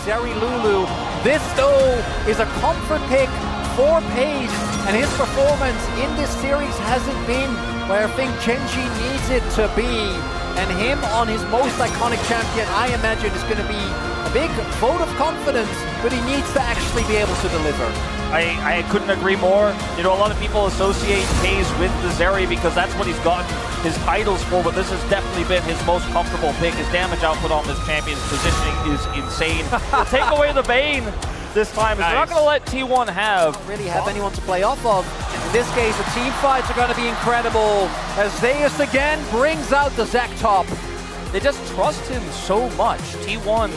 Zeri Lulu. This, though, is a comfort pick for Pace, and his performance in this series hasn't been where I think Genji needs it to be. And him on his most iconic champion, I imagine, is going to be a big vote of confidence, but he needs to actually be able to deliver. I couldn't agree more. You know, a lot of people associate Pace with the Zeri because that's what he's gotten his titles for, but this has definitely been his most comfortable pick. His damage output on this champion's positioning is insane. We'll take away the Bane this time. Nice. They're not going to let T1 don't really have anyone to play off of. In this case, the team fights are going to be incredible as Zeus again brings out the Zac top. They just trust him so much. T1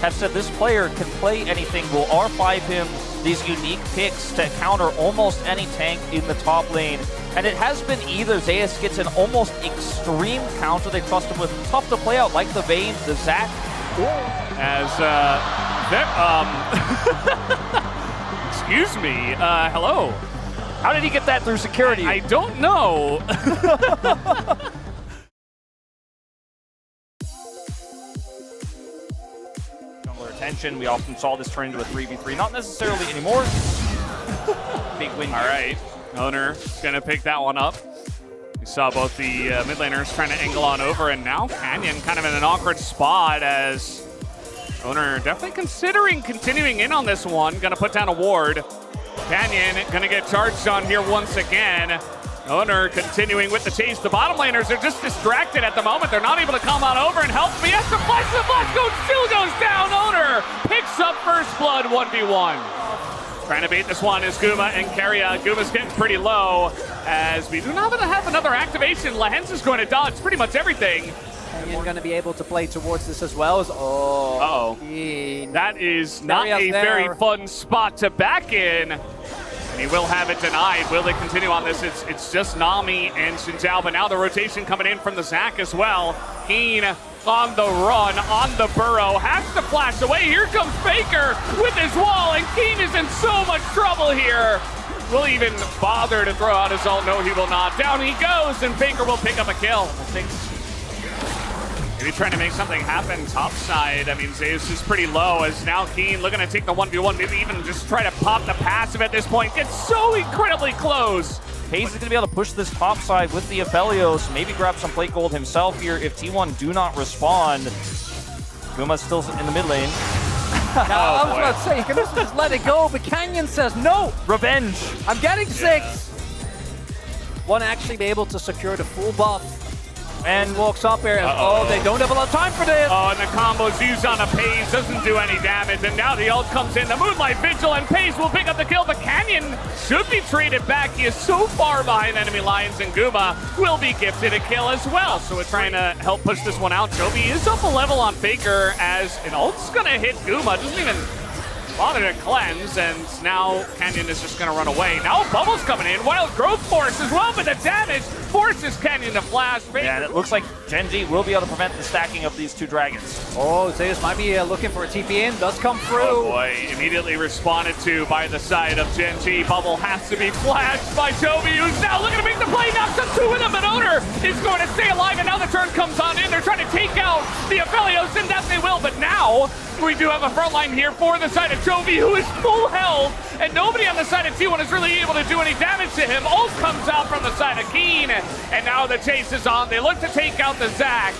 have said this player can play anything. Will R5 him these unique picks to counter almost any tank in the top lane. And it has been either Zeus gets an almost extreme counter they trust him with, tough to play out, like the Vayne, the Zac. As, excuse me, hello. How did he get that through security? I don't know. Attention. We often saw this turn into a 3v3, not necessarily anymore. Big win. All right, Oner gonna pick that one up. We saw both the mid laners trying to angle on over, and now Canyon kind of in an awkward spot as Oner definitely considering continuing in on this one. Gonna put down a ward. Canyon gonna get charged on here once again. Oner continuing with the chase. The bottom laners are just distracted at the moment. They're not able to come on over and help. But yes, the flash still goes down. Oner picks up first blood 1v1. Trying to bait this one is Guma and Keria. Guma's getting pretty low as we do not have another activation. Lahens is going to dodge pretty much everything. Canyon going to be able to play towards this as well. That is not a very fun spot to back in. And he will have it denied. Will they continue on this? It's just Nami and Xinjiao, but now the rotation coming in from the Zac as well. Keen on the run, on the burrow, has to flash away. Here comes Faker with his wall, and Keen is in so much trouble here. Will he even bother to throw out his ult? No, he will not. Down he goes, and Faker will pick up a kill. I think maybe trying to make something happen topside. I mean, Zeus is pretty low as now Keen looking to take the 1v1, maybe even just try to pop the passive at this point. Gets so incredibly close. Pace is going to be able to push this top side with the Aphelios, maybe grab some plate gold himself here if T1 do not respond. Guma's still in the mid lane. I was about to say, you can just let it go, but Canyon says no. Revenge. I'm getting 6. Won't actually be able to secure the full buff. And walks up here. Oh, they don't have a lot of time for this. Oh, and the combo's used on a Pace, doesn't do any damage. And now the ult comes in, the Moonlight Vigil, and Pace will pick up the kill. But Canyon should be traded back. He is so far behind enemy lines, and Guma will be gifted a kill as well. So we're trying to help push this one out. Jovi is up a level on Faker as an ult's going to hit Guma. Doesn't even bother to cleanse, and now Canyon is just going to run away. Now Bubble's coming in. Wild Growth Force as well, but the damage forces Canyon to flash. Yeah, and it looks like Genji will be able to prevent the stacking of these two dragons. Oh, Zeus might be looking for a TP in. Does come through. Oh boy, immediately responded to by the side of Genji. Bubble has to be flashed by Jovi, who's now looking to make the play. Knocks up 2 of them, but Oner is going to stay alive, and now the turn comes on in. They're trying to take out the Aphelios, and that they will, but now we do have a front line here for the side of Jovi, who is full health, and nobody on the side of T1 is really able to do any damage to him. Ult comes out from the side of Keen, and now the chase is on. They look to take out the Zac,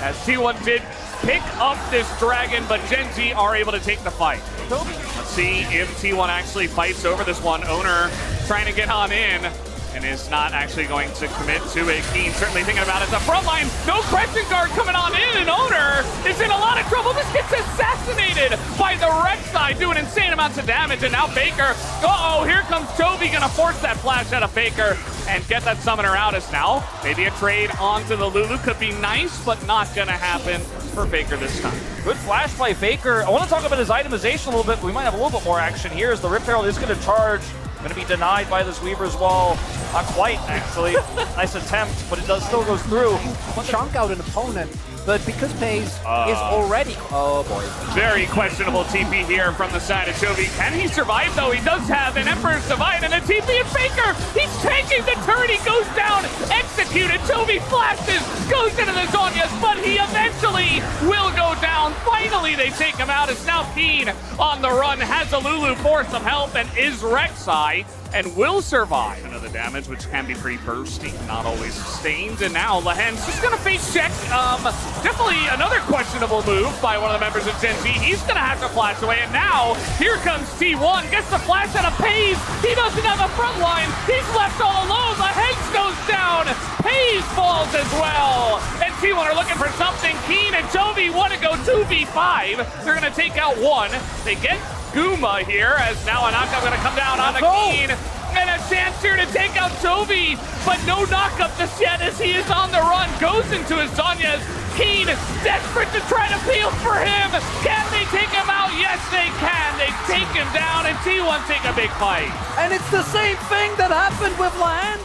as T1 did pick up this dragon, but Genji are able to take the fight. Let's see if T1 actually fights over this one. Oner trying to get on in, and is not actually going to commit to it. Keen certainly thinking about it. The front line, no Crescent Guard coming on in, and Oner is in a lot of trouble. This gets assassinated by the Rek'Sai, doing insane amounts of damage, and now Faker. Uh-oh, here comes Jovi, gonna force that flash out of Faker and get that summoner out. As now, maybe a trade onto the Lulu could be nice, but not gonna happen for Faker this time. Good flash by Faker. I want to talk about his itemization a little bit, but we might have a little bit more action here as the Rift Herald is going to charge. Going to be denied by this Weaver's Wall. Not quite, actually. Nice attempt, but it still goes through. Chunk out an opponent, but because Pace is already... Oh, boy. Very questionable TP here from the side of Jovi. Can he survive, though? He does have an Emperor's Divide and a TP of Faker. He's taking the turn. He goes down, executed. Jovi flashes, goes into the Zhonya's, but he eventually will go down. down. Finally, they take him out. It's now Keen on the run, has a Lulu for some help, and is Rek'Sai, and will survive. Another damage, which can be pretty bursty, not always sustained. And now Lahen's just gonna face check. Definitely another questionable move by one of the members of Gen G. He's gonna have to flash away, and now here comes T1, gets the flash out of Pays. He doesn't have a front line. He's left all alone. Lahen goes down. Pays falls as well. And T1 are looking for something. Keen and Jovi want to go 2v5. They're gonna take out one. They get Guma here, as now a knockup gonna come down on Keen. And a chance here to take out Jovi, but no knockup just yet as he is on the run. Goes into his Zhonya's. Keen desperate to try to peel for him. Can they take him out? Yes, they can. They take him down, and T1 take a big fight. And it's the same thing that happened with Lahen.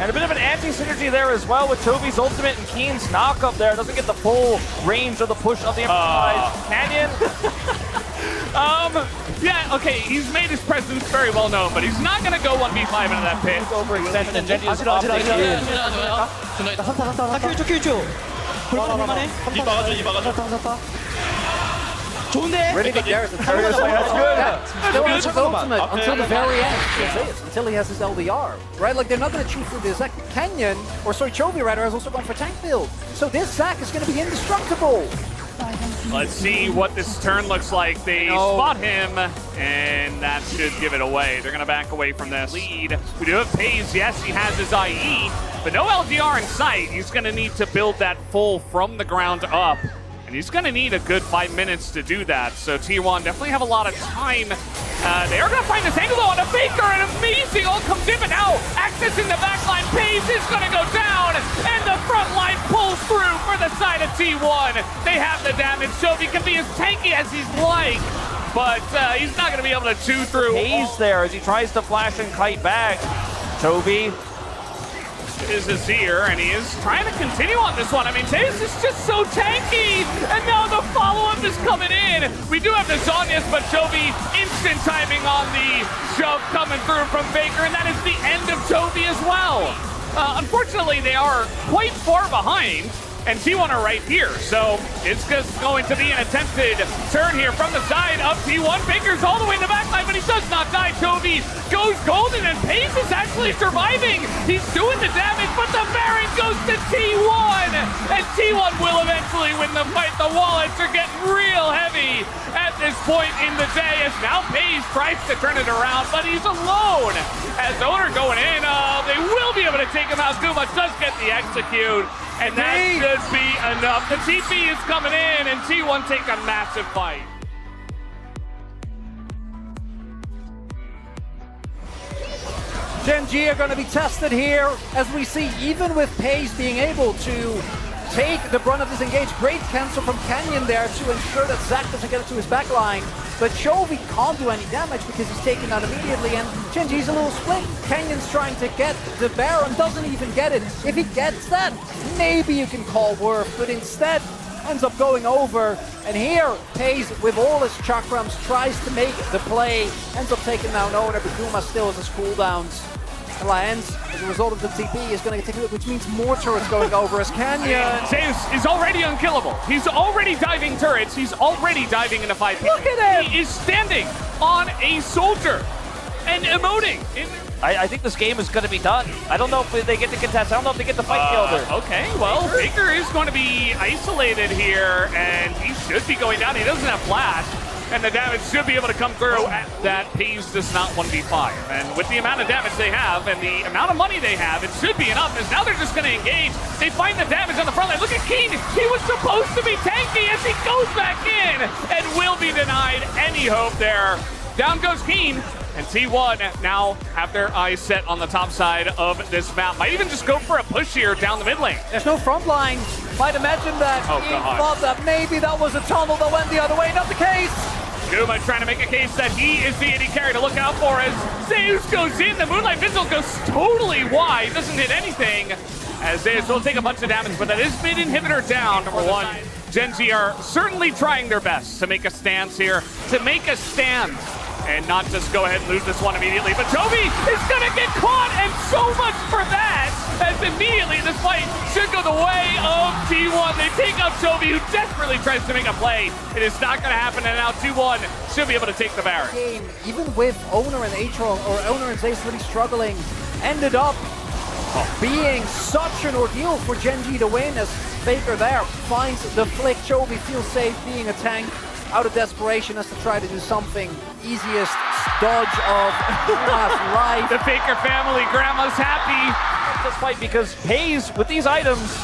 And a bit of an anti-synergy there as well with Toby's ultimate and Keen's knock-up there. Doesn't get the full range of the push of the Emphasize Canyon. Yeah, okay, he's made his presence very well known, but he's not gonna go 1v5 into that pit. Overextension and Genji's opting in. Ready to Garrett. That's good. Still has his ultimate until the very end. Until he has his LDR. Right? Like, they're not going to cheat through this. Zac Canyon, or sorry, Chovy rather, has also gone for tank build. So this Zac is going to be indestructible. Let's see what this turn looks like. They spot him, and that should give it away. They're going to back away from this lead. We do have Pays. Yes, he has his IE, but no LDR in sight. He's going to need to build that full from the ground up. And he's going to need a good 5 minutes to do that. So T1 definitely have a lot of time. They are going to find this angle on a Faker, and amazing all comes in, but now access in the backline. Pays is going to go down, and the front line pulls through for the side of T1. They have the damage. Jovi can be as tanky as he's like, but he's not going to be able to chew through. Pays there as he tries to flash and kite back. Toby is Azir, and he is trying to continue on this one. I mean, Taze is just so tanky, and now the follow-up is coming in. We do have the Zhonya's, but Jovi instant timing on the shove coming through from Faker, and that is the end of Jovi as well. Unfortunately, they are quite far behind, and T1 are right here, so it's just going to be an attempted turn here from the side of T1. Faker's all the way in the backline, but he does not die. Jovi goes golden, and Pace is actually surviving. He's doing the damage, but the Baron goes to T1, and T1 will eventually win the fight. The wallets are getting real heavy at this point in the day, as now Pace tries to turn it around, but he's alone. As Oner going in, they will be able to take him out. Guma does get the execute. And that should be enough. The TP is coming in, and T1 take a massive fight. Gen G are going to be tested here, as we see, even with Pays being able to take the brunt of this engage. Great cancel from Canyon there to ensure that Zac doesn't get it to his backline. But Chovy can't do any damage because he's taken out immediately, and Gen G's a little split. Canyon's trying to get the Baron, doesn't even get it. If he gets that, maybe you can call Worth, but instead ends up going over. And here, Pays, with all his chakrams, tries to make the play, ends up taking down Oner, but Guma still has his cooldowns. Alliance, as a result of the TP, is going to take a look, which means more turrets going over as Canyon. Zeus is already unkillable. He's already diving turrets. He's already diving into 5 people. Look at him! He is standing on a soldier and emoting. I think this game is going to be done. I don't know if they get the contest. I don't know if they get the fight killed. Okay, well, Faker is going to be isolated here, and he should be going down. He doesn't have flash. And the damage should be able to come through. That Pays does not 1v5. And with the amount of damage they have and the amount of money they have, it should be enough, as now they're just going to engage. They find the damage on the front line. Look at Keen. He was supposed to be tanky as he goes back in and will be denied any hope there. Down goes Keen. And T1 now have their eyes set on the top side of this map. Might even just go for a push here down the mid lane. There's no front line. Might imagine that he thought that maybe that was a tunnel that went the other way. Not the case. Guma trying to make a case that he is the AD carry to look out for as Zeus goes in. The Moonlight Vigil goes totally wide. Doesn't hit anything. As Zeus will take a bunch of damage, but that is mid inhibitor down for one. Gen G are certainly trying their best to make a stance here, to make a stand, and not just go ahead and lose this one immediately. But Jovi is going to get caught, and so much for that. as immediately this fight should go the way of T1. They take out Toby, who desperately tries to make a play. It is not going to happen, and now T1 should be able to take the Baron. Game, even with Oner and Atron, or Oner and Zace really struggling, ended up being such an ordeal for Gen G to win, as Faker there finds the flick. Chovy feels safe being a tank out of desperation, has to try to do something. Easiest dodge of Grandma's life. The Faker family, Grandma's happy. This fight because Hayes, with these items,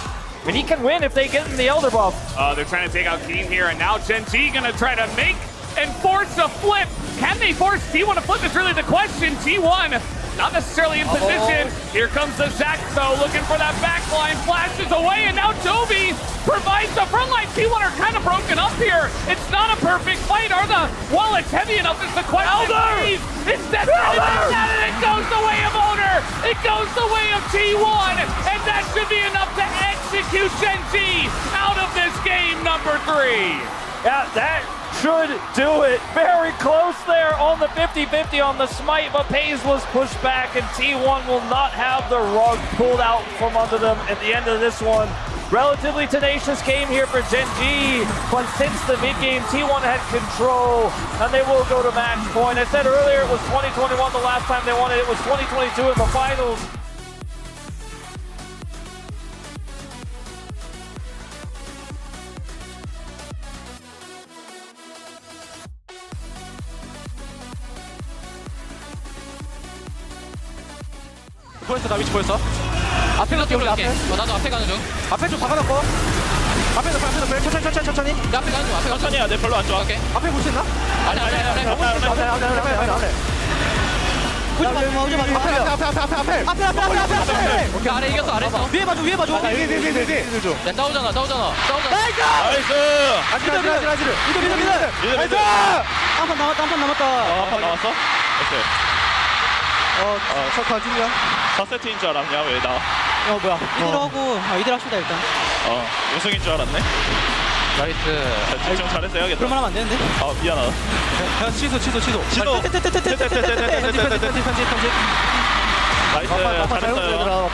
and he can win if they get in the Elder buff. They're trying to take out Keen here, and now Gen G gonna try to make and force a flip. Can they force T1 to flip is really the question. T1 not necessarily in position. Here comes the Zac though, looking for that backline, flashes away, and now Toby provides the front line. T1 are kind of broken up here. It's not a perfect fight. Are the wallets heavy enough is the question. Elder! It's definitely that, and it goes the way of Oner. It goes the way of T1, and that should be enough to execute Gen G out of this game number 3. Yeah, that should do it. Very close there on the 50-50 on the smite, but Hayes was pushed back, and T1 will not have the rug pulled out from under them at the end of this one. Relatively tenacious game here for Gen G, but since the mid-game, T1 had control, and they will go to match point. I said earlier it was 2021 the last time they won it. It was 2022 in the finals. 보였어, 나 위치 보였어. 앞에 갈게 우리 앞에. 나도 앞에 가는 중. 앞에 좀 박아놓고. 앞에 천천히. 나 앞에 가는 중. 앞에 천천히 해야 돼. 별로 안 좋아. 오케이. 앞에 볼 수 있나? 아니. 앞에. 오케이 아래 이겼어 아래 있어. 위에 봐줘. 위에. 야 싸우잖아. 나이스! 아지르. 미드. 나이스! 한판 남았다. 한판 남았어? 오케이. 석화 진이야. 4세트인 줄 알았냐? 왜 나? 뭐야. 이대로 합시다, 일단. 우승인 줄 알았네. 나이스. 집중 잘해서 해야겠다. 그러면 하면 안 되는데? 미안하다. 취소. 나이스, 잘했어요.